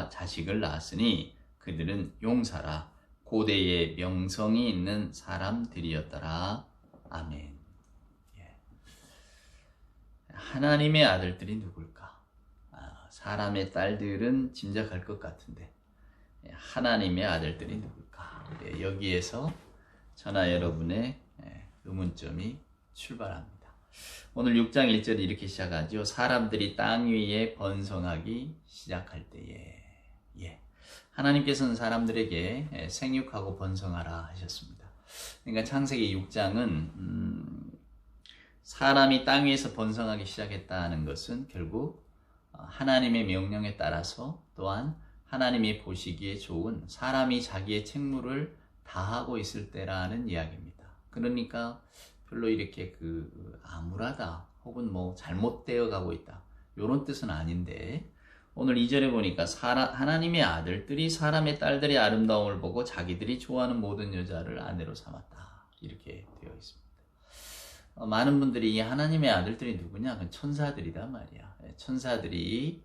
여자와 자식을 낳았으니 그들은 용사라 고대에 명성이 있는 사람들이었더라. 아멘. 예. 하나님의 아들들이 누굴까? 사람의 딸들은 짐작할 것 같은데 하나님의 아들들이 누굴까? 여기에서 저나 여러분의 의문점이 출발합니다. 오늘 6장 1절이 이렇게 시작하죠. 사람들이 땅 위에 번성하기 시작할 때에. 하나님께서는 사람들에게 생육하고 번성하라 하셨습니다. 그러니까 창세기 6장은 사람이 땅 위에서 번성하기 시작했다는 것은 결국 하나님의 명령에 따라서 또한 하나님이 보시기에 좋은 사람이 자기의 책무를 다하고 있을 때라는 이야기입니다. 그러니까 별로 이렇게 암울하다 혹은 뭐 잘못되어 가고 있다 이런 뜻은 아닌데 오늘 2절에 보니까 하나님의 아들들이 사람의 딸들의 아름다움을 보고 자기들이 좋아하는 모든 여자를 아내로 삼았다 이렇게 되어 있습니다. 많은 분들이 이 하나님의 아들들이 누구냐? 그건 천사들이란 말이야. 천사들이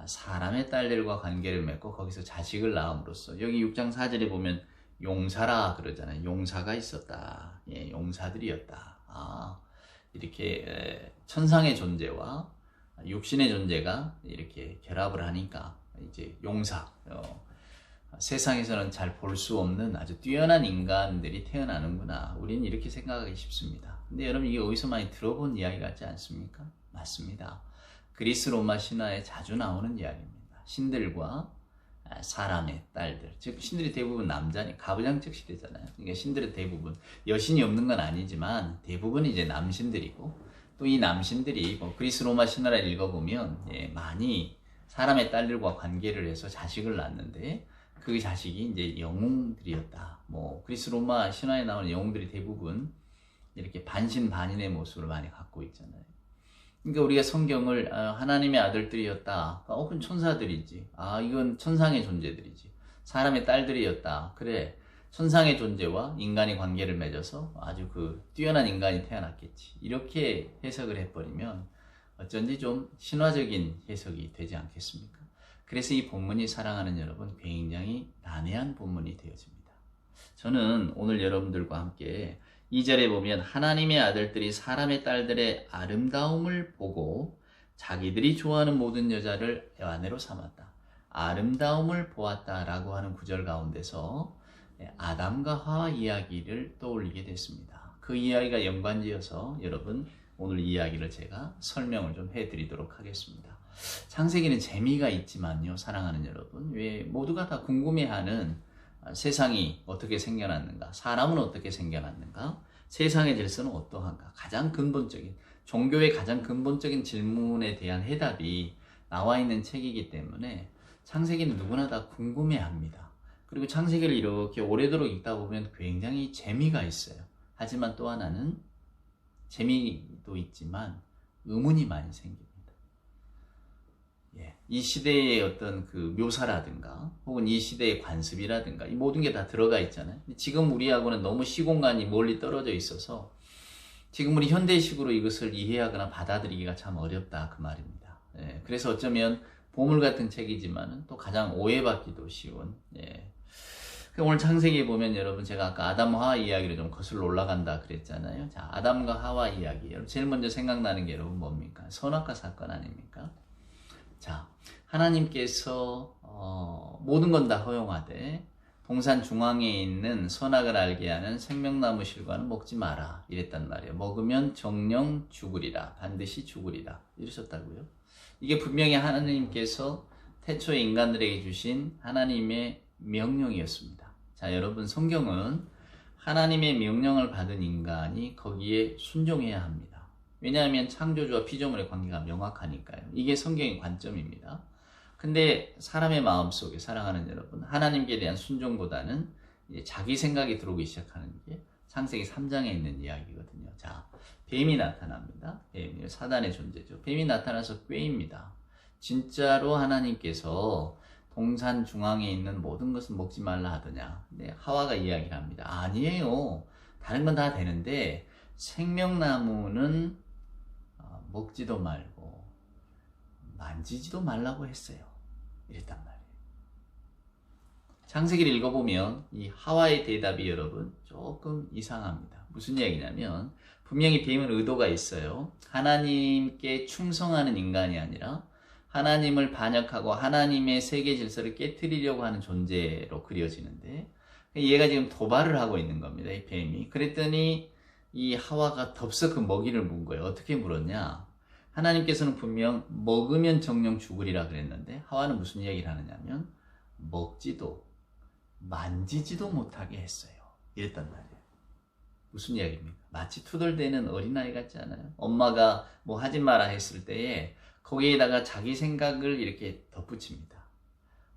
사람의 딸들과 관계를 맺고 거기서 자식을 낳음으로써 여기 6장 4절에 보면 용사라 그러잖아요. 용사가 있었다. 용사들이었다. 이렇게 천상의 존재와 육신의 존재가 이렇게 결합을 하니까 이제 용사, 세상에서는 잘 볼 수 없는 아주 뛰어난 인간들이 태어나는구나. 우리는 이렇게 생각하기 쉽습니다. 근데 여러분 이게 어디서 많이 들어본 이야기 같지 않습니까? 맞습니다. 그리스 로마 신화에 자주 나오는 이야기입니다. 신들과 사람의 딸들, 즉 신들이 대부분 남자니 가부장적 시대잖아요. 그러니까 신들은 대부분 여신이 없는 건 아니지만 대부분 이제 남신들이고 또 이 남신들이 그리스 로마 신화를 읽어보면 많이 사람의 딸들과 관계를 해서 자식을 낳는데 그 자식이 이제 영웅들이었다. 그리스 로마 신화에 나오는 영웅들이 대부분 이렇게 반신반인의 모습을 많이 갖고 있잖아요. 그러니까 우리가 성경을 하나님의 아들들이었다. 그건 천사들이지. 이건 천상의 존재들이지. 사람의 딸들이었다. 그래. 천상의 존재와 인간이 관계를 맺어서 아주 뛰어난 인간이 태어났겠지. 이렇게 해석을 해버리면 어쩐지 좀 신화적인 해석이 되지 않겠습니까? 그래서 이 본문이 사랑하는 여러분 굉장히 난해한 본문이 되어집니다. 저는 오늘 여러분들과 함께 2절에 보면 하나님의 아들들이 사람의 딸들의 아름다움을 보고 자기들이 좋아하는 모든 여자를 아내로 삼았다. 아름다움을 보았다라고 하는 구절 가운데서 아담과 하와 이야기를 떠올리게 됐습니다. 그 이야기가 연관지어서 여러분 오늘 이야기를 제가 설명을 좀 해드리도록 하겠습니다. 창세기는 재미가 있지만요, 사랑하는 여러분, 왜 모두가 다 궁금해하는 세상이 어떻게 생겨났는가, 사람은 어떻게 생겨났는가, 세상의 질서는 어떠한가, 가장 근본적인 종교의 가장 근본적인 질문에 대한 해답이 나와 있는 책이기 때문에 창세기는 누구나 다 궁금해합니다. 그리고 창세기를 이렇게 오래도록 읽다 보면 굉장히 재미가 있어요. 하지만 또 하나는 재미도 있지만 의문이 많이 생깁니다. 이 시대의 어떤 묘사라든가 혹은 이 시대의 관습이라든가 이 모든 게 다 들어가 있잖아요. 지금 우리하고는 너무 시공간이 멀리 떨어져 있어서 지금 우리 현대식으로 이것을 이해하거나 받아들이기가 참 어렵다 그 말입니다. 그래서 어쩌면 보물 같은 책이지만 또 가장 오해받기도 쉬운 오늘 창세기에 보면 여러분 제가 아까 아담과 하와 이야기를 좀 거슬러 올라간다 그랬잖아요. 자, 아담과 하와 이야기. 여러분 제일 먼저 생각나는 게 여러분 뭡니까? 선악과 사건 아닙니까? 자, 하나님께서 모든 건 다 허용하되 동산 중앙에 있는 선악을 알게 하는 생명나무 실과는 먹지 마라 이랬단 말이에요. 먹으면 정령 죽으리라. 반드시 죽으리라. 이러셨다고요. 이게 분명히 하나님께서 태초에 인간들에게 주신 하나님의 명령이었습니다. 자, 여러분 성경은 하나님의 명령을 받은 인간이 거기에 순종해야 합니다. 왜냐하면 창조주와 피조물의 관계가 명확하니까요. 이게 성경의 관점입니다. 근데 사람의 마음속에 사랑하는 여러분, 하나님께 대한 순종보다는 이제 자기 생각이 들어오기 시작하는 게 창세기 3장에 있는 이야기거든요. 자, 뱀이 나타납니다. 뱀이 사단의 존재죠. 뱀이 나타나서 꾀입니다. 진짜로 하나님께서 동산 중앙에 있는 모든 것은 먹지 말라 하더냐. 근데 하와가 이야기를 합니다. 아니에요. 다른 건 다 되는데 생명나무는 먹지도 말고 만지지도 말라고 했어요. 이랬단 말이에요. 창세기를 읽어보면 이 하와의 대답이 여러분 조금 이상합니다. 무슨 이야기냐면 분명히 뱀은 의도가 있어요. 하나님께 충성하는 인간이 아니라 하나님을 반역하고 하나님의 세계 질서를 깨트리려고 하는 존재로 그려지는데 얘가 지금 도발을 하고 있는 겁니다. 이 뱀이. 그랬더니 이 하와가 덥석 그 먹이를 문 거예요. 어떻게 물었냐? 하나님께서는 분명 먹으면 정령 죽으리라 그랬는데 하와는 무슨 이야기를 하느냐면 먹지도 만지지도 못하게 했어요. 이랬단 말이에요. 무슨 이야기입니까? 마치 투덜대는 어린아이 같지 않아요? 엄마가 뭐 하지 마라 했을 때에 거기에다가 자기 생각을 이렇게 덧붙입니다.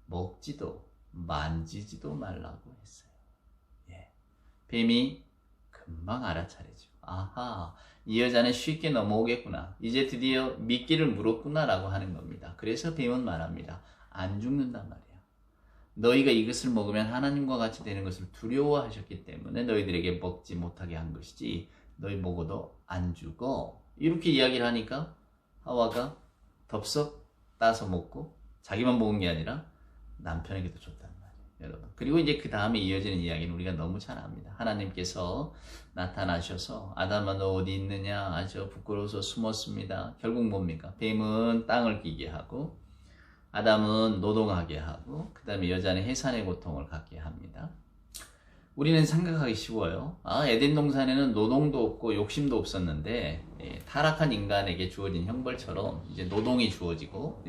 먹지도 만지지도 말라고 했어요. 예. 뱀이 금방 알아차리죠. 아하, 이 여자는 쉽게 넘어오겠구나. 이제 드디어 미끼를 물었구나 라고 하는 겁니다. 그래서 뱀은 말합니다. 안 죽는단 말이야. 너희가 이것을 먹으면 하나님과 같이 되는 것을 두려워하셨기 때문에 너희들에게 먹지 못하게 한 것이지 너희 먹어도 안 죽어. 이렇게 이야기를 하니까 하와가 덥석 따서 먹고 자기만 먹은 게 아니라 남편에게도 줬단 말이에요. 여러분. 그리고 이제 그 다음에 이어지는 이야기는 우리가 너무 잘 압니다. 하나님께서 나타나셔서 아담아 너 어디 있느냐? 아주 부끄러워서 숨었습니다. 결국 뭡니까? 뱀은 땅을 끼게 하고 아담은 노동하게 하고 그 다음에 여자는 해산의 고통을 갖게 합니다. 우리는 생각하기 쉬워요. 에덴 동산에는 노동도 없고 욕심도 없었는데 타락한 인간에게 주어진 형벌처럼 이제 노동이 주어지고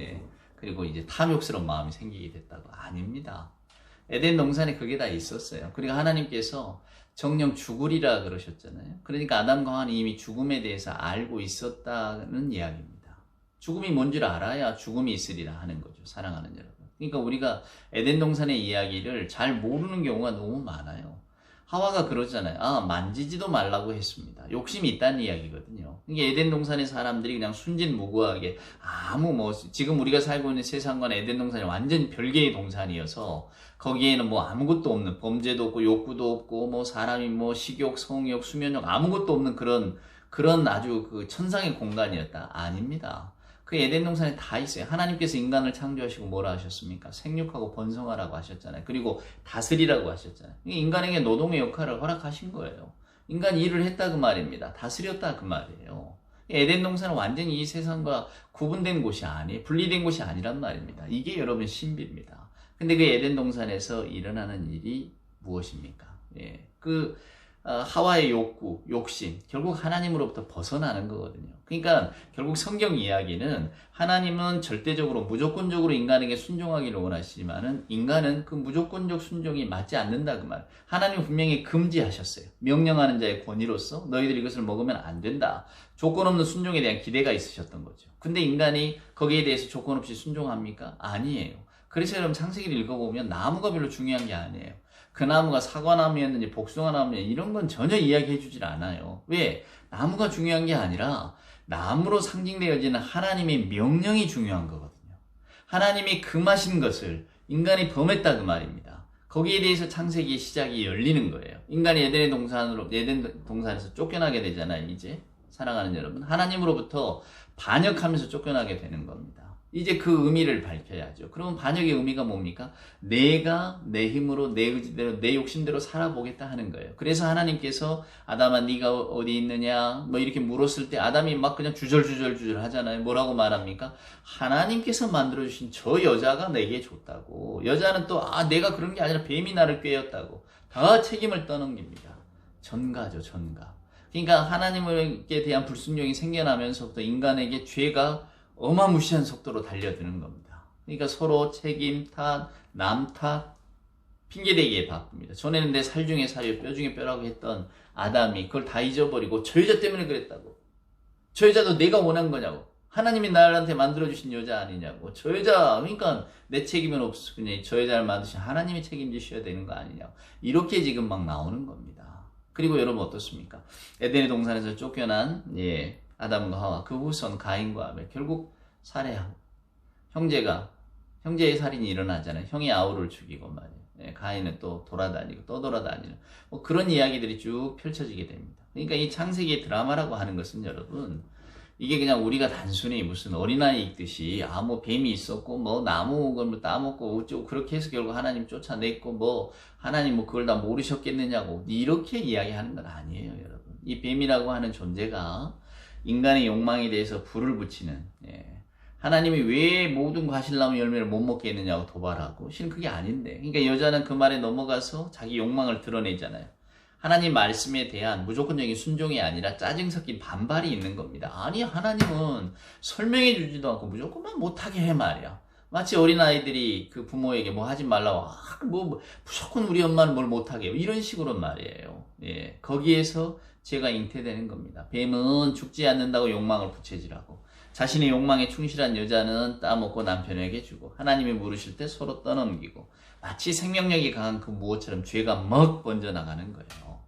그리고 이제 탐욕스러운 마음이 생기게 됐다고. 아닙니다. 에덴 동산에 그게 다 있었어요. 그리고 하나님께서 정령 죽으리라 그러셨잖아요. 그러니까 아담과 하와는 이미 죽음에 대해서 알고 있었다는 이야기입니다. 죽음이 뭔지를 알아야 죽음이 있으리라 하는 거죠. 사랑하는 여러분. 그러니까 우리가 에덴 동산의 이야기를 잘 모르는 경우가 너무 많아요. 하와가 그러잖아요. 만지지도 말라고 했습니다. 욕심이 있다는 이야기거든요. 이게 에덴 동산의 사람들이 그냥 순진무구하게 지금 우리가 살고 있는 세상과는 에덴 동산이 완전 별개의 동산이어서 거기에는 뭐 아무것도 없는 범죄도 없고 욕구도 없고 뭐 사람이 뭐 식욕, 성욕, 수면욕 아무것도 없는 그런 아주 그 천상의 공간이었다. 아닙니다. 그 에덴 동산에 다 있어요. 하나님께서 인간을 창조하시고 뭐라 하셨습니까? 생육하고 번성하라고 하셨잖아요. 그리고 다스리라고 하셨잖아요. 인간에게 노동의 역할을 허락하신 거예요. 인간이 일을 했다 그 말입니다. 다스렸다 그 말이에요. 에덴 동산은 완전히 이 세상과 구분된 곳이 아니에요. 분리된 곳이 아니란 말입니다. 이게 여러분 신비입니다. 근데 그 에덴 동산에서 일어나는 일이 무엇입니까? 하와의 욕구, 욕심, 결국 하나님으로부터 벗어나는 거거든요. 그러니까 결국 성경 이야기는 하나님은 절대적으로 무조건적으로 인간에게 순종하기를 원하시지만은 인간은 그 무조건적 순종이 맞지 않는다 그 말. 하나님은 분명히 금지하셨어요. 명령하는 자의 권위로서 너희들이 이것을 먹으면 안 된다. 조건 없는 순종에 대한 기대가 있으셨던 거죠. 근데 인간이 거기에 대해서 조건 없이 순종합니까? 아니에요. 그래서 여러분 창세기를 읽어보면 나무가 별로 중요한 게 아니에요. 그 나무가 사과나무였는지 복숭아나무였는지 이런 건 전혀 이야기해 주질 않아요. 왜? 나무가 중요한 게 아니라 나무로 상징되어지는 하나님의 명령이 중요한 거거든요. 하나님이 금하신 것을 인간이 범했다 그 말입니다. 거기에 대해서 창세기의 시작이 열리는 거예요. 인간이 에덴 동산에서 쫓겨나게 되잖아요. 이제 사랑하는 여러분, 하나님으로부터 반역하면서 쫓겨나게 되는 겁니다. 이제 그 의미를 밝혀야죠. 그러면 반역의 의미가 뭡니까? 내가 내 힘으로 내 의지대로 내 욕심대로 살아보겠다 하는 거예요. 그래서 하나님께서 아담아 네가 어디 있느냐 뭐 이렇게 물었을 때 아담이 막 그냥 주절주절 하잖아요. 뭐라고 말합니까? 하나님께서 만들어주신 저 여자가 내게 줬다고. 여자는 또 내가 그런 게 아니라 뱀이 나를 꿰었다고. 다 책임을 떠넘깁니다. 전가죠, 전가. 그러니까 하나님께 대한 불순종이 생겨나면서부터 인간에게 죄가 어마무시한 속도로 달려드는 겁니다. 그러니까 서로 책임 탓, 남 탓, 핑계대기에 바쁩니다. 전에는 내 살 중에 살이요 뼈 중에 뼈라고 했던 아담이 그걸 다 잊어버리고 저 여자 때문에 그랬다고. 저 여자도 내가 원한 거냐고. 하나님이 나한테 만들어주신 여자 아니냐고. 저 여자 그러니까 내 책임은 없어. 그냥 저 여자를 만드신 하나님이 책임지셔야 되는 거 아니냐고. 이렇게 지금 막 나오는 겁니다. 그리고 여러분 어떻습니까? 에덴의 동산에서 쫓겨난 아담과 하와 그 후손 가인과 아벨 결국 살해하고 형제의 살인이 일어나잖아요. 형이 아우를 죽이고 말이에요. 가인은 또 돌아다니고 또 돌아다니는 뭐 그런 이야기들이 쭉 펼쳐지게 됩니다. 그러니까 이 창세기의 드라마라고 하는 것은 여러분 이게 그냥 우리가 단순히 무슨 어린아이 읽듯이 뭐 뱀이 있었고 뭐 나무 걸 뭐 따먹고 어쩌고 그렇게 해서 결국 하나님 쫓아냈고 뭐 하나님 뭐 그걸 다 모르셨겠느냐고 이렇게 이야기하는 건 아니에요, 여러분. 이 뱀이라고 하는 존재가 인간의 욕망에 대해서 불을 붙이는, 하나님이 왜 모든 과실나무 열매를 못 먹게 했느냐고 도발하고, 실은 그게 아닌데. 그러니까 여자는 그 말에 넘어가서 자기 욕망을 드러내잖아요. 하나님 말씀에 대한 무조건적인 순종이 아니라 짜증 섞인 반발이 있는 겁니다. 아니, 하나님은 설명해 주지도 않고 무조건만 못하게 해 말이야. 마치 어린아이들이 그 부모에게 뭐 하지 말라고, 무조건 우리 엄마는 뭘 못하게 해요. 이런 식으로 말이에요. 거기에서 죄가 잉태되는 겁니다. 뱀은 죽지 않는다고 욕망을 부채질하고, 자신의 욕망에 충실한 여자는 따먹고 남편에게 주고, 하나님이 물으실 때 서로 떠넘기고, 마치 생명력이 강한 그 무엇처럼 죄가 먹 번져나가는 거예요.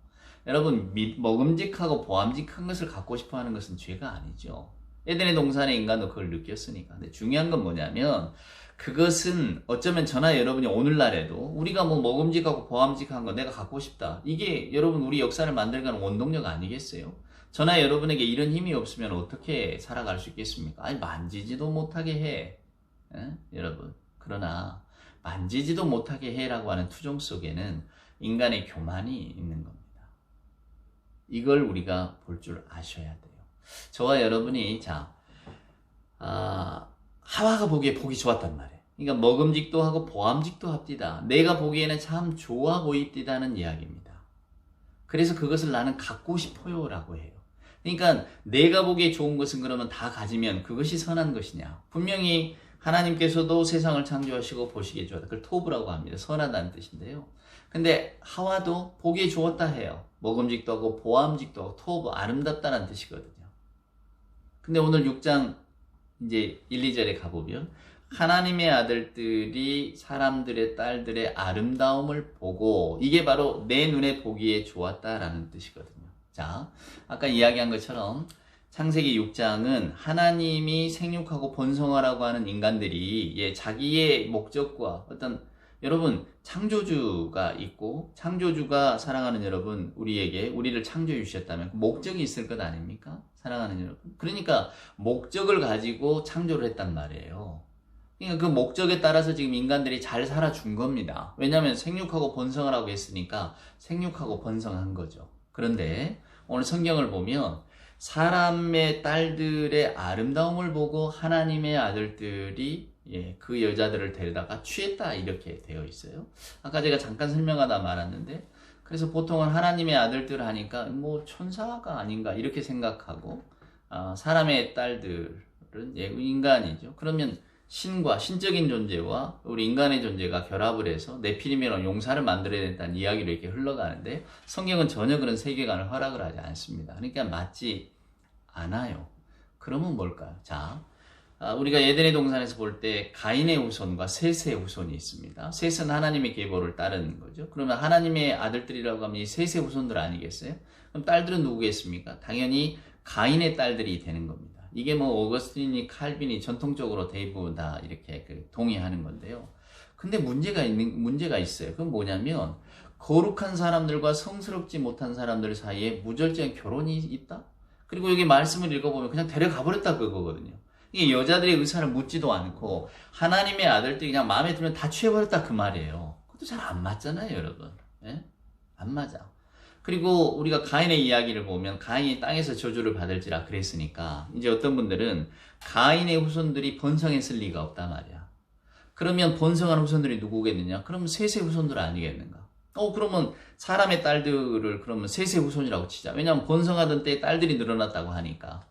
여러분, 먹음직하고 보암직한 것을 갖고 싶어 하는 것은 죄가 아니죠. 에덴의 동산의 인간도 그걸 느꼈으니까. 근데 중요한 건 뭐냐면, 그것은 어쩌면 저나 여러분이 오늘날에도 우리가 뭐 먹음직하고 보암직한 거 내가 갖고 싶다. 이게 여러분 우리 역사를 만들어가는 원동력 아니겠어요? 저나 여러분에게 이런 힘이 없으면 어떻게 살아갈 수 있겠습니까? 아니, 만지지도 못하게 해. 여러분. 그러나 만지지도 못하게 해라고 하는 투정 속에는 인간의 교만이 있는 겁니다. 이걸 우리가 볼 줄 아셔야 돼요. 저와 여러분이 하와가 보기에 복이 좋았단 말이에요. 그러니까 먹음직도 하고 보암직도 합디다. 내가 보기에는 참 좋아 보입디다는 이야기입니다. 그래서 그것을 나는 갖고 싶어요 라고 해요. 그러니까 내가 보기에 좋은 것은 그러면 다 가지면 그것이 선한 것이냐. 분명히 하나님께서도 세상을 창조하시고 보시기에 좋았다. 그걸 토브라고 합니다. 선하다는 뜻인데요. 근데 하와도 보기에 좋았다 해요. 먹음직도 하고 보암직도 하고 토브, 아름답다는 뜻이거든요. 근데 오늘 6장 이제 1, 2절에 가보면 하나님의 아들들이 사람들의 딸들의 아름다움을 보고, 이게 바로 내 눈에 보기에 좋았다라는 뜻이거든요. 자, 아까 이야기한 것처럼 창세기 6장은 하나님이 생육하고 번성하라고 하는 인간들이 자기의 목적과 어떤, 여러분, 창조주가 있고 창조주가 사랑하는 여러분 우리를 창조해 주셨다면 목적이 있을 것 아닙니까? 사랑하는 여러분. 그러니까 목적을 가지고 창조를 했단 말이에요. 그러니까 그 목적에 따라서 지금 인간들이 잘 살아준 겁니다. 왜냐하면 생육하고 번성하라고 했으니까 생육하고 번성한 거죠. 그런데 오늘 성경을 보면 사람의 딸들의 아름다움을 보고 하나님의 아들들이 그 여자들을 데려다가 취했다 이렇게 되어 있어요. 아까 제가 잠깐 설명하다 말았는데, 그래서 보통은 하나님의 아들들 하니까 뭐 천사가 아닌가 이렇게 생각하고, 사람의 딸들은 인간이죠. 그러면 신과 신적인 존재와 우리 인간의 존재가 결합을 해서 네피림이라는 용사를 만들어야 된다는 이야기로 이렇게 흘러가는데, 성경은 전혀 그런 세계관을 허락을 하지 않습니다. 그러니까 맞지 않아요. 그러면 뭘까요? 자, 우리가 에덴의 동산에서 볼 때 가인의 후손과 셋의 후손이 있습니다. 셋은 하나님의 계보를 따르는 거죠. 그러면 하나님의 아들들이라고 하면 이 셋의 후손들 아니겠어요? 그럼 딸들은 누구겠습니까? 당연히 가인의 딸들이 되는 겁니다. 이게 뭐 오거스틴이 칼빈이 전통적으로 대부분 다 이렇게 동의하는 건데요. 근데 문제가 있어요. 그건 뭐냐면 거룩한 사람들과 성스럽지 못한 사람들 사이에 무절제한 결혼이 있다? 그리고 여기 말씀을 읽어보면 그냥 데려가 버렸다 그거거든요. 이게 여자들의 의사를 묻지도 않고 하나님의 아들들이 그냥 마음에 들면 다 취해버렸다 그 말이에요. 그것도 잘 안 맞잖아요, 여러분. 안 맞아. 그리고 우리가 가인의 이야기를 보면 가인이 땅에서 저주를 받을지라 그랬으니까 이제 어떤 분들은 가인의 후손들이 번성했을 리가 없단 말이야. 그러면 번성한 후손들이 누구겠느냐? 그러면 셋의 후손들 아니겠는가? 그러면 사람의 딸들을 그러면 셋의 후손이라고 치자. 왜냐하면 번성하던 때에 딸들이 늘어났다고 하니까.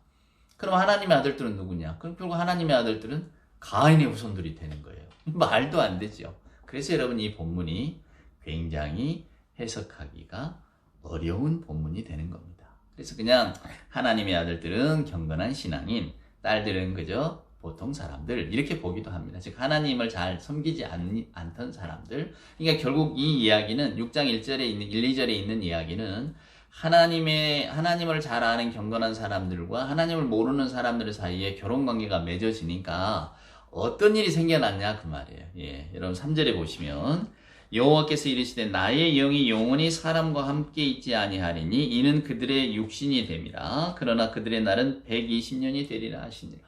그럼 하나님의 아들들은 누구냐? 그럼 결국 하나님의 아들들은 가인의 후손들이 되는 거예요. 말도 안 되죠. 그래서 여러분 이 본문이 굉장히 해석하기가 어려운 본문이 되는 겁니다. 그래서 그냥 하나님의 아들들은 경건한 신앙인, 딸들은 그저 보통 사람들 이렇게 보기도 합니다. 즉 하나님을 잘 섬기지 않던 사람들. 그러니까 결국 이 이야기는 6장 1절에 있는 1, 2절에 있는 이야기는 하나님을 잘 아는 경건한 사람들과 하나님을 모르는 사람들 사이에 결혼관계가 맺어지니까 어떤 일이 생겨났냐 그 말이에요. 여러분 3절에 보시면 여호와께서 이르시되 나의 영이 영원히 사람과 함께 있지 아니하리니 이는 그들의 육신이 됨이라. 그러나 그들의 날은 120년이 되리라 하시니라.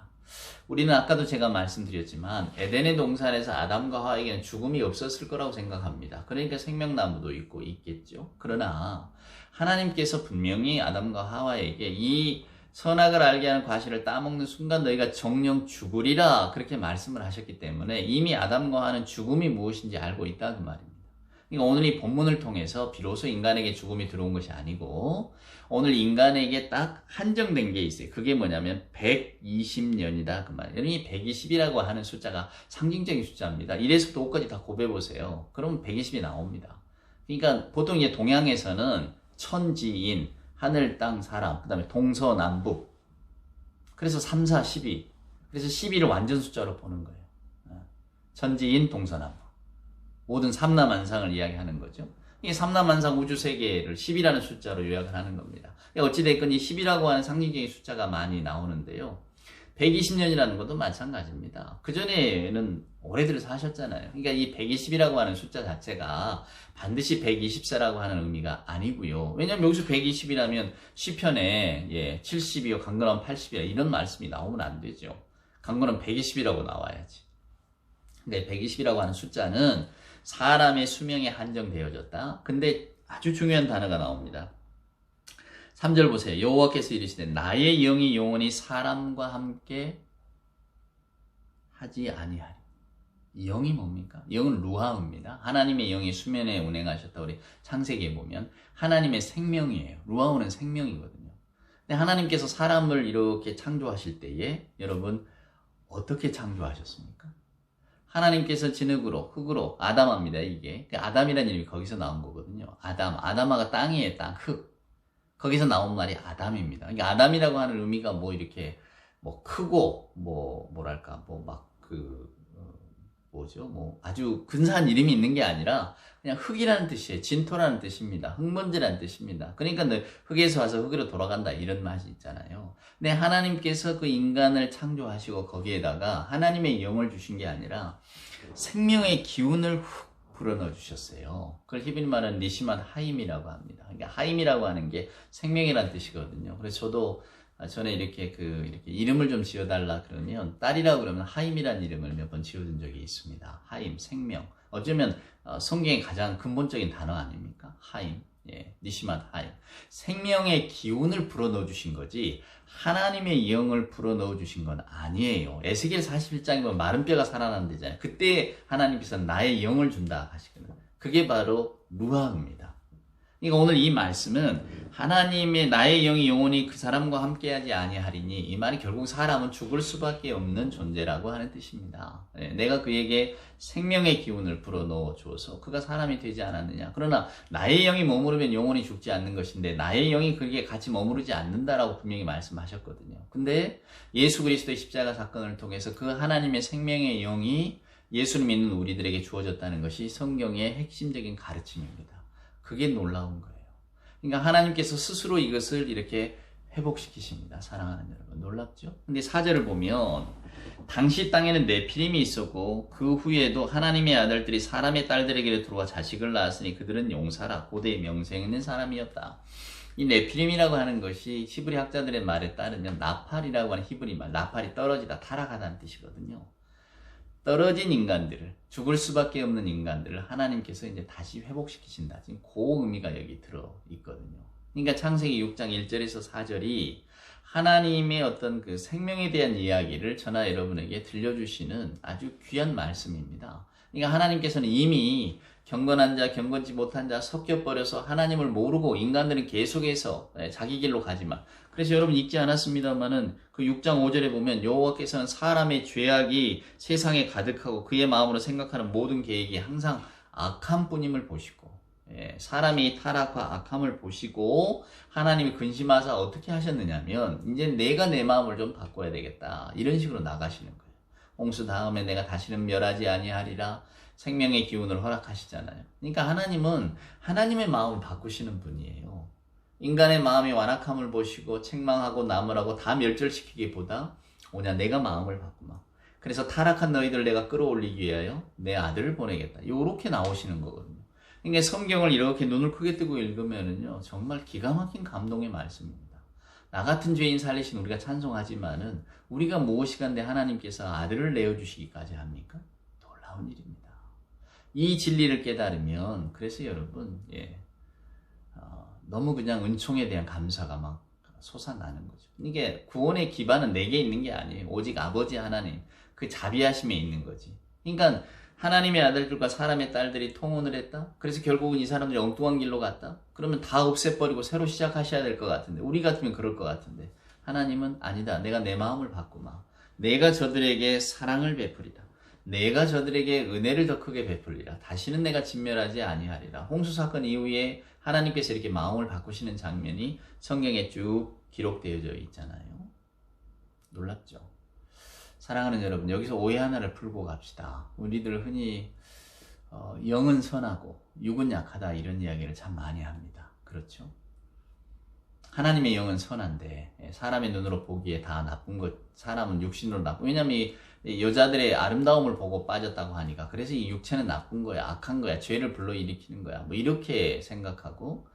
우리는 아까도 제가 말씀드렸지만 에덴의 동산에서 아담과 하와에게는 죽음이 없었을 거라고 생각합니다. 그러니까 생명나무도 있고 있겠죠. 그러나 하나님께서 분명히 아담과 하와에게 이 선악을 알게 하는 과실을 따먹는 순간 너희가 정령 죽으리라 그렇게 말씀을 하셨기 때문에 이미 아담과 하와는 죽음이 무엇인지 알고 있다 그 말입니다. 그러니까 오늘 이 본문을 통해서 비로소 인간에게 죽음이 들어온 것이 아니고 오늘 인간에게 딱 한정된 게 있어요. 그게 뭐냐면 120년이다 그 말이에요. 이 120이라고 하는 숫자가 상징적인 숫자입니다. 1에서부터 5까지 다 곱해보세요. 그러면 120이 나옵니다. 그러니까 보통 이제 동양에서는 천지인, 하늘, 땅, 사람, 그 다음에 동서남북. 그래서 3, 4, 12. 그래서 12를 완전 숫자로 보는 거예요. 천지인, 동서남북. 모든 삼라만상을 이야기하는 거죠. 이 삼라만상 우주세계를 10이라는 숫자로 요약을 하는 겁니다. 어찌됐건 이 10이라고 하는 상징적인 숫자가 많이 나오는데요. 120년이라는 것도 마찬가지입니다. 그전에는 오래들 사셨잖아요. 그러니까 이 120이라고 하는 숫자 자체가 반드시 120세라고 하는 의미가 아니고요. 왜냐면 여기서 120이라면 시편에 70이요, 강건하면 80이야 이런 말씀이 나오면 안 되죠. 강건은 120이라고 나와야지. 근데 120이라고 하는 숫자는 사람의 수명에 한정되어졌다. 근데 아주 중요한 단어가 나옵니다. 3절 보세요. 여호와께서 이르시되 나의 영이 영원히 사람과 함께 하지 아니하리. 이 영이 뭡니까? 영은 루하우입니다. 하나님의 영이 수면에 운행하셨다. 우리 창세기에 보면 하나님의 생명이에요. 루하우는 생명이거든요. 근데 하나님께서 사람을 이렇게 창조하실 때에 여러분 어떻게 창조하셨습니까? 하나님께서 진흙으로, 흙으로, 아담아입니다, 이게. 아담이라는 이름이 거기서 나온 거거든요. 아담아가 땅이에요, 땅, 흙. 거기서 나온 말이 아담입니다. 그러니까 아담이라고 하는 의미가 뭐 이렇게, 뭐 크고, 뭐랄까, 아주 근사한 이름이 있는 게 아니라, 그냥 흙이라는 뜻이에요. 진토라는 뜻입니다. 흙먼지라는 뜻입니다. 그러니까 흙에서 와서 흙으로 돌아간다, 이런 맛이 있잖아요. 근데 하나님께서 그 인간을 창조하시고 거기에다가 하나님의 영을 주신 게 아니라 생명의 기운을 훅 불어넣어 주셨어요. 그걸 히브리 말은 니시만 하임이라고 합니다. 그러니까 하임이라고 하는 게 생명이라는 뜻이거든요. 그래서 저도 전에 이렇게 이름을 좀 지어달라 그러면 딸이라고 그러면 하임이라는 이름을 몇 번 지어준 적이 있습니다. 하임, 생명. 어쩌면 성경의 가장 근본적인 단어 아닙니까? 하임. 니시만 하임. 생명의 기운을 불어넣어 주신 거지 하나님의 영을 불어넣어 주신 건 아니에요. 에스겔 41장에 보면 마른 뼈가 살아난다잖아요. 그때 하나님께서 나의 영을 준다 하시거든요. 그게 바로 루아입니다. 그러니까 오늘 이 말씀은 하나님의 나의 영이 영원히 그 사람과 함께하지 아니하리니 이 말이 결국 사람은 죽을 수밖에 없는 존재라고 하는 뜻입니다. 내가 그에게 생명의 기운을 불어넣어 주어서 그가 사람이 되지 않았느냐. 그러나 나의 영이 머무르면 영원히 죽지 않는 것인데 나의 영이 그에게 같이 머무르지 않는다라고 분명히 말씀하셨거든요. 근데 예수 그리스도의 십자가 사건을 통해서 그 하나님의 생명의 영이 예수를 믿는 우리들에게 주어졌다는 것이 성경의 핵심적인 가르침입니다. 그게 놀라운 거예요. 그러니까 하나님께서 스스로 이것을 이렇게 회복시키십니다. 사랑하는 여러분. 놀랍죠? 근데 4절을 보면 당시 땅에는 네피림이 있었고 그 후에도 하나님의 아들들이 사람의 딸들에게 들어와 자식을 낳았으니 그들은 용사라 고대의 명성 있는 사람이었다. 이 네피림이라고 하는 것이 히브리 학자들의 말에 따르면 나팔이라고 하는 히브리 말, 나팔이 떨어지다, 타락하다는 뜻이거든요. 떨어진 인간들을, 죽을 수밖에 없는 인간들을 하나님께서 이제 다시 회복시키신다. 지금 그 의미가 여기 들어 있거든요. 그러니까 창세기 6장 1절에서 4절이 하나님의 어떤 그 생명에 대한 이야기를 저나 여러분에게 들려주시는 아주 귀한 말씀입니다. 그러니까 하나님께서는 이미 경건한 자, 경건치 못한 자 섞여버려서 하나님을 모르고 인간들은 계속해서 자기 길로 가지만 그래서 여러분 읽지 않았습니다만은 그 6장 5절에 보면 여호와께서는 사람의 죄악이 세상에 가득하고 그의 마음으로 생각하는 모든 계획이 항상 악한 뿐임을 보시고 사람이 타락과 악함을 보시고 하나님이 근심하사 어떻게 하셨느냐면 이제 내가 내 마음을 좀 바꿔야 되겠다 이런 식으로 나가시는 거예요. 홍수 다음에 내가 다시는 멸하지 아니하리라 생명의 기운을 허락하시잖아요. 그러니까 하나님은 하나님의 마음을 바꾸시는 분이에요. 인간의 마음이 완악함을 보시고 책망하고 나무라고 다 멸절시키기보다 오냐 내가 마음을 바꾸마. 그래서 타락한 너희들 내가 끌어올리기 위하여 내 아들을 보내겠다. 요렇게 나오시는 거거든요. 그러니까 성경을 이렇게 눈을 크게 뜨고 읽으면은요, 정말 기가 막힌 감동의 말씀입니다. 나 같은 죄인 살리신 우리가 찬송하지만은 우리가 무엇이간데 하나님께서 아들을 내어주시기까지 합니까? 놀라운 일입니다. 이 진리를 깨달으면, 그래서 여러분, 너무 그냥 은총에 대한 감사가 막 솟아나는 거죠. 이게 구원의 기반은 내게 있는 게 아니에요. 오직 아버지 하나님, 그 자비하심에 있는 거지. 그러니까 하나님의 아들들과 사람의 딸들이 통혼을 했다? 그래서 결국은 이 사람들이 엉뚱한 길로 갔다? 그러면 다 없애버리고 새로 시작하셔야 될 것 같은데, 우리 같으면 그럴 것 같은데, 하나님은 아니다. 내가 내 마음을 바꾸마. 내가 저들에게 사랑을 베풀이라. 내가 저들에게 은혜를 더 크게 베풀리라. 다시는 내가 진멸하지 아니하리라. 홍수 사건 이후에 하나님께서 이렇게 마음을 바꾸시는 장면이 성경에 쭉 기록되어져 있잖아요. 놀랍죠? 사랑하는 여러분, 여기서 오해 하나를 풀고 갑시다. 우리들 흔히 영은 선하고 육은 약하다 이런 이야기를 참 많이 합니다. 그렇죠? 하나님의 영은 선한데 사람의 눈으로 보기에 다 나쁜 것, 사람은 육신으로 나쁜. 왜냐하면 이 여자들의 아름다움을 보고 빠졌다고 하니까, 그래서 이 육체는 나쁜 거야, 악한 거야, 죄를 불러일으키는 거야, 뭐 이렇게 생각하고,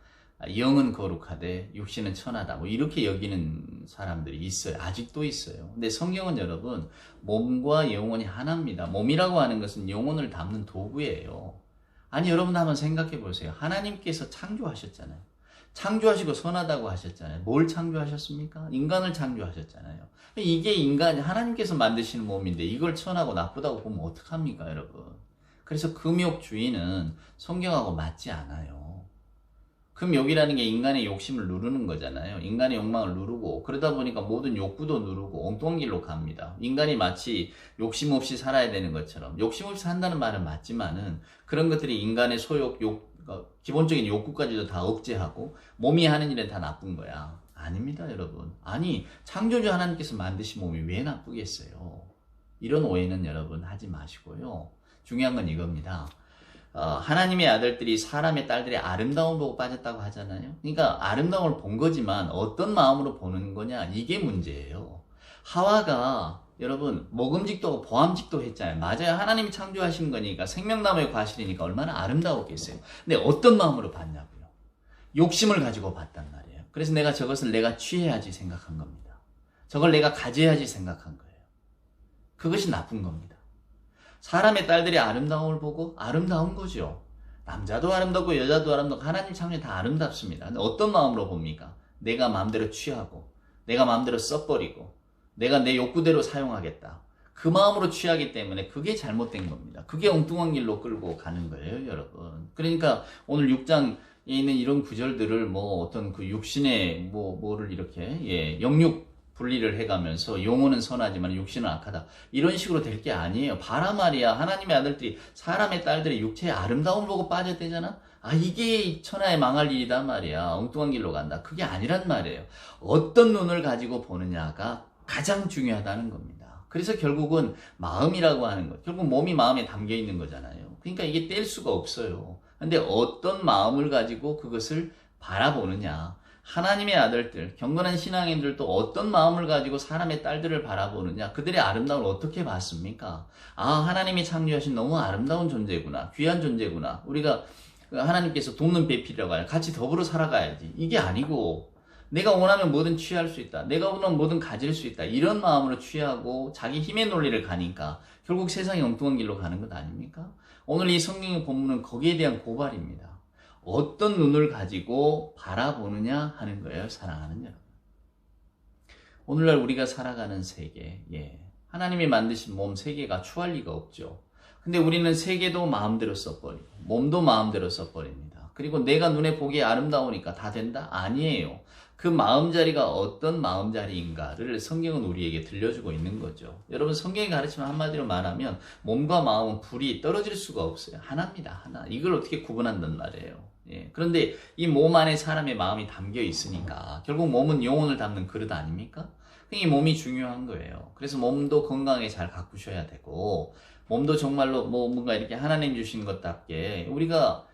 영은 거룩하되 육신은 천하다, 뭐 이렇게 여기는 사람들이 있어요. 아직도 있어요. 근데 성경은 여러분, 몸과 영혼이 하나입니다. 몸이라고 하는 것은 영혼을 담는 도구예요. 아니, 여러분 한번 생각해 보세요. 하나님께서 창조하셨잖아요. 창조하시고 선하다고 하셨잖아요. 뭘 창조하셨습니까? 인간을 창조하셨잖아요. 이게 인간, 하나님께서 만드시는 몸인데 이걸 천하고 나쁘다고 보면 어떡합니까, 여러분? 그래서 금욕주의는 성경하고 맞지 않아요. 금욕이라는 게 인간의 욕심을 누르는 거잖아요. 인간의 욕망을 누르고, 그러다 보니까 모든 욕구도 누르고 엉뚱한 길로 갑니다. 인간이 마치 욕심 없이 살아야 되는 것처럼, 욕심 없이 산다는 말은 맞지만은 그런 것들이 인간의 소욕, 기본적인 욕구까지도 다 억제하고 몸이 하는 일은 다 나쁜 거야. 아닙니다, 여러분. 아니, 창조주 하나님께서 만드신 몸이 왜 나쁘겠어요? 이런 오해는 여러분 하지 마시고요. 중요한 건 이겁니다. 하나님의 아들들이 사람의 딸들의 아름다움을 보고 빠졌다고 하잖아요. 그러니까 아름다움을 본 거지만 어떤 마음으로 보는 거냐, 이게 문제예요. 하와가 여러분 먹음직도 하고 보암직도 했잖아요. 맞아요. 하나님이 창조하신 거니까, 생명나무의 과실이니까 얼마나 아름다웠겠어요. 근데 어떤 마음으로 봤냐고요? 욕심을 가지고 봤단 말이에요. 그래서 내가 저것을 내가 취해야지 생각한 겁니다. 저걸 내가 가져야지 생각한 거예요. 그것이 나쁜 겁니다. 사람의 딸들이 아름다움을 보고 아름다운 거죠. 남자도 아름답고 여자도 아름답고 하나님 창조는 다 아름답습니다. 근데 어떤 마음으로 봅니까? 내가 마음대로 취하고 내가 마음대로 써버리고 내가 내 욕구대로 사용하겠다. 그 마음으로 취하기 때문에 그게 잘못된 겁니다. 그게 엉뚱한 길로 끌고 가는 거예요, 여러분. 그러니까 오늘 6장에 있는 이런 구절들을 뭐 어떤 그 육신의 뭐를 이렇게 영육 분리를 해가면서 영혼은 선하지만 육신은 악하다, 이런 식으로 될 게 아니에요. 봐라 말이야. 하나님의 아들들이, 사람의 딸들이 육체의 아름다움을 보고 빠졌대잖아. 이게 천하에 망할 일이다 말이야. 엉뚱한 길로 간다. 그게 아니란 말이에요. 어떤 눈을 가지고 보느냐가 가장 중요하다는 겁니다. 그래서 결국은 마음이라고 하는 것, 결국 몸이 마음에 담겨 있는 거잖아요. 그러니까 이게 뗄 수가 없어요. 근데 어떤 마음을 가지고 그것을 바라보느냐. 하나님의 아들들, 경건한 신앙인들도 어떤 마음을 가지고 사람의 딸들을 바라보느냐, 그들의 아름다움을 어떻게 봤습니까? 하나님이 창조하신 너무 아름다운 존재구나, 귀한 존재구나, 우리가 하나님께서 돕는 배필이라고 하냐, 같이 더불어 살아가야지, 이게 아니고 내가 원하면 뭐든 취할 수 있다, 내가 원하면 뭐든 가질 수 있다, 이런 마음으로 취하고 자기 힘의 논리를 가니까 결국 세상이 엉뚱한 길로 가는 것 아닙니까? 오늘 이 성경의 본문은 거기에 대한 고발입니다. 어떤 눈을 가지고 바라보느냐 하는 거예요, 사랑하는 여러분. 오늘날 우리가 살아가는 세계, 하나님이 만드신 몸 세계가 추할 리가 없죠. 근데 우리는 세계도 마음대로 써버리고 몸도 마음대로 써버립니다. 그리고 내가 눈에 보기에 아름다우니까 다 된다? 아니에요. 그 마음자리가 어떤 마음자리인가를 성경은 우리에게 들려주고 있는 거죠. 여러분, 성경이 가르치면 한마디로 말하면 몸과 마음은 불이 떨어질 수가 없어요. 하나입니다, 하나. 이걸 어떻게 구분한단 말이에요. 그런데 이 몸 안에 사람의 마음이 담겨 있으니까 결국 몸은 영혼을 담는 그릇 아닙니까? 이 몸이 중요한 거예요. 그래서 몸도 건강하게 잘 가꾸셔야 되고, 몸도 정말로 뭔가 이렇게 하나님 주신 것답게 우리가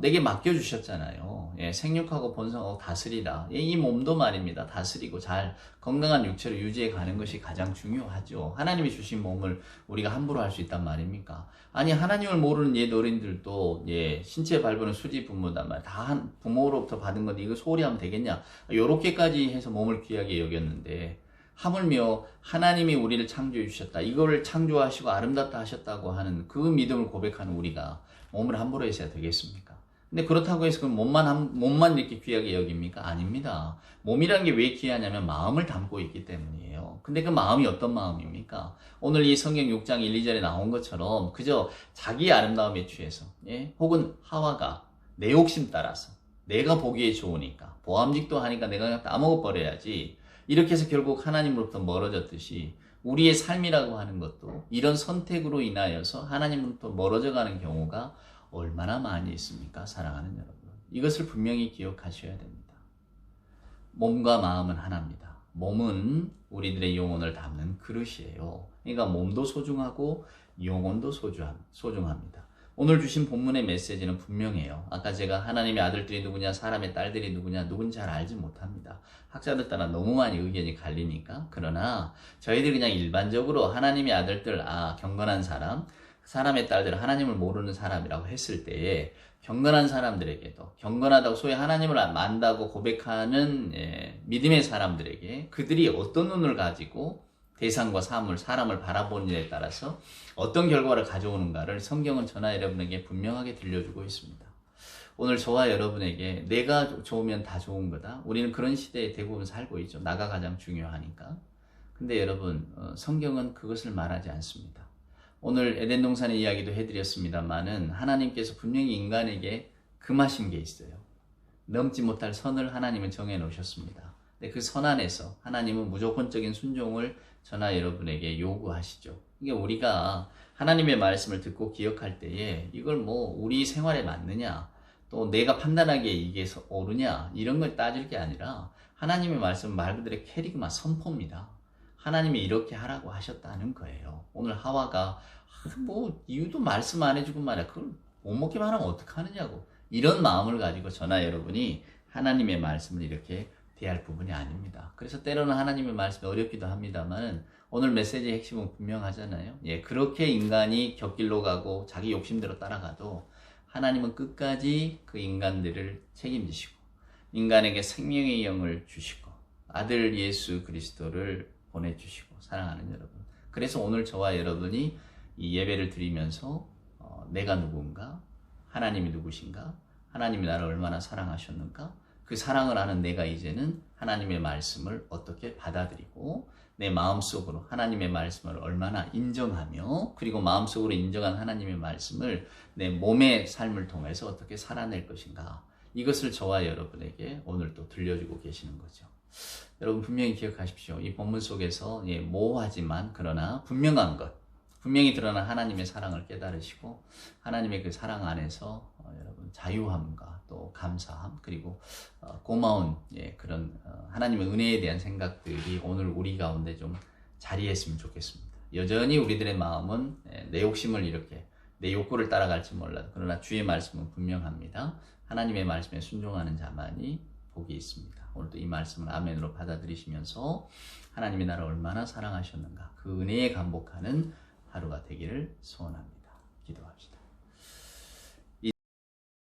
내게 맡겨주셨잖아요. 예, 생육하고 번성하고 다스리라. 예, 이 몸도 말입니다. 다스리고 잘 건강한 육체로 유지해 가는 것이 가장 중요하죠. 하나님이 주신 몸을 우리가 함부로 할 수 있단 말입니까? 아니, 하나님을 모르는 옛 어린들도 예, 신체 발부는 수지 부모단 말. 다 부모로부터 받은 건데 이거 소홀히 하면 되겠냐? 요렇게까지 해서 몸을 귀하게 여겼는데 하물며 하나님이 우리를 창조해 주셨다. 이걸 창조하시고 아름답다 하셨다고 하는 그 믿음을 고백하는 우리가 몸을 함부로 해서야 되겠습니까? 근데 그렇다고 해서 그 몸만 이렇게 귀하게 여깁니까? 아닙니다. 몸이라는 게 왜 귀하냐면 마음을 담고 있기 때문이에요. 근데 그 마음이 어떤 마음입니까? 오늘 이 성경 6장 1, 2절에 나온 것처럼 그저 자기의 아름다움에 취해서 예? 혹은 하와가 내 욕심 따라서 내가 보기에 좋으니까 보암직도 하니까 내가 그냥 따먹어버려야지 이렇게 해서 결국 하나님으로부터 멀어졌듯이 우리의 삶이라고 하는 것도 이런 선택으로 인하여서 하나님으로부터 멀어져가는 경우가 얼마나 많이 있습니까? 사랑하는 여러분. 이것을 분명히 기억하셔야 됩니다. 몸과 마음은 하나입니다. 몸은 우리들의 영혼을 담는 그릇이에요. 그러니까 몸도 소중하고 영혼도 소중합니다. 오늘 주신 본문의 메시지는 분명해요. 아까 제가 하나님의 아들들이 누구냐, 사람의 딸들이 누구냐, 누군지 잘 알지 못합니다. 학자들 따라 너무 많이 의견이 갈리니까. 그러나 저희들 그냥 일반적으로 하나님의 아들들, 경건한 사람, 사람의 딸들, 하나님을 모르는 사람이라고 했을 때에 경건한 사람들에게도 경건하다고 소위 하나님을 만다고 고백하는 믿음의 사람들에게 그들이 어떤 눈을 가지고 대상과 사람을 바라보느냐에 따라서 어떤 결과를 가져오는가를 성경은 저나 여러분에게 분명하게 들려주고 있습니다. 오늘 저와 여러분에게 내가 좋으면 다 좋은 거다. 우리는 그런 시대에 대부분 살고 있죠. 나가 가장 중요하니까. 근데 여러분, 성경은 그것을 말하지 않습니다. 오늘 에덴 동산의 이야기도 해드렸습니다만은 하나님께서 분명히 인간에게 금하신 게 있어요. 넘지 못할 선을 하나님은 정해 놓으셨습니다. 근데 그 선 안에서 하나님은 무조건적인 순종을 저나 여러분에게 요구하시죠. 이게 우리가 하나님의 말씀을 듣고 기억할 때에 이걸 우리 생활에 맞느냐, 또 내가 판단하기에 이게 옳으냐, 이런 걸 따질 게 아니라 하나님의 말씀은 말 그대로 캐리그마 선포입니다. 하나님이 이렇게 하라고 하셨다는 거예요. 오늘 하와가 이유도 말씀 안 해주고 말이야. 그걸 못 먹기만 하면 어떡하느냐고. 이런 마음을 가지고 저나 여러분이 하나님의 말씀을 이렇게 대할 부분이 아닙니다. 그래서 때로는 하나님의 말씀이 어렵기도 합니다만 오늘 메시지의 핵심은 분명하잖아요. 예, 그렇게 인간이 곁길로 가고 자기 욕심대로 따라가도 하나님은 끝까지 그 인간들을 책임지시고 인간에게 생명의 영을 주시고 아들 예수 그리스도를 보내주시고 사랑하는 여러분. 그래서 오늘 저와 여러분이 이 예배를 드리면서 내가 누군가, 하나님이 누구신가, 하나님이 나를 얼마나 사랑하셨는가, 그 사랑을 아는 내가 이제는 하나님의 말씀을 어떻게 받아들이고 내 마음속으로 하나님의 말씀을 얼마나 인정하며 그리고 마음속으로 인정한 하나님의 말씀을 내 몸의 삶을 통해서 어떻게 살아낼 것인가, 이것을 저와 여러분에게 오늘 또 들려주고 계시는 거죠. 여러분 분명히 기억하십시오. 이 본문 속에서 모호하지만 그러나 분명한 것, 분명히 드러난 하나님의 사랑을 깨달으시고 하나님의 그 사랑 안에서 여러분 자유함과 또 감사함 그리고 고마운 그런 하나님의 은혜에 대한 생각들이 오늘 우리 가운데 좀 자리했으면 좋겠습니다. 여전히 우리들의 마음은 내 욕심을 이렇게 내 욕구를 따라갈지 몰라도 그러나 주의 말씀은 분명합니다. 하나님의 말씀에 순종하는 자만이 복이 있습니다. 오늘도 이 말씀을 아멘으로 받아들이시면서 하나님이 나를 얼마나 사랑하셨는가 그 은혜에 감복하는 하루가 되기를 소원합니다. 기도합시다.